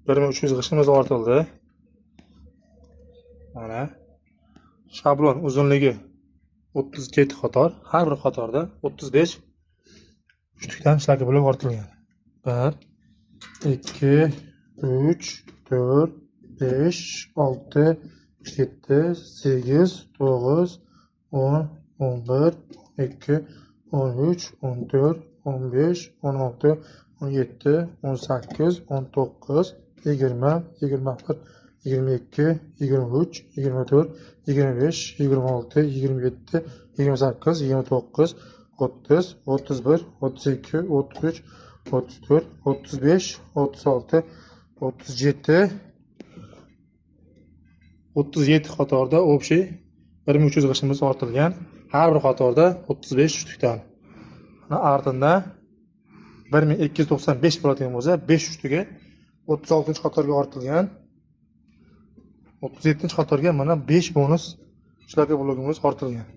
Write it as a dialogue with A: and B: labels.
A: 1300 g'ishtimiz ortildi. Mana shablon uzunligi 37 qator, har bir qatorda 35 uchlikdan ishlaki bo'lib ortilgan. 1 2 3 4 5 6 7 8 9 10 11 12 13 14 15 16 17 18 19 20 21 22 23 24 25 26 27 28 29 30 31 32 33 34 35 36 37 qatorda общий 1300 g'ishtimiz ortilgan. Har bir qatorda 35 uchlikdan. Mana ardında 1295 bo'ladigan bo'lsa, 5 uchligi 36-qatorga ortilgan. 37-qatorga mana 5 bonus ishlaki bo'lagimiz ortilgan.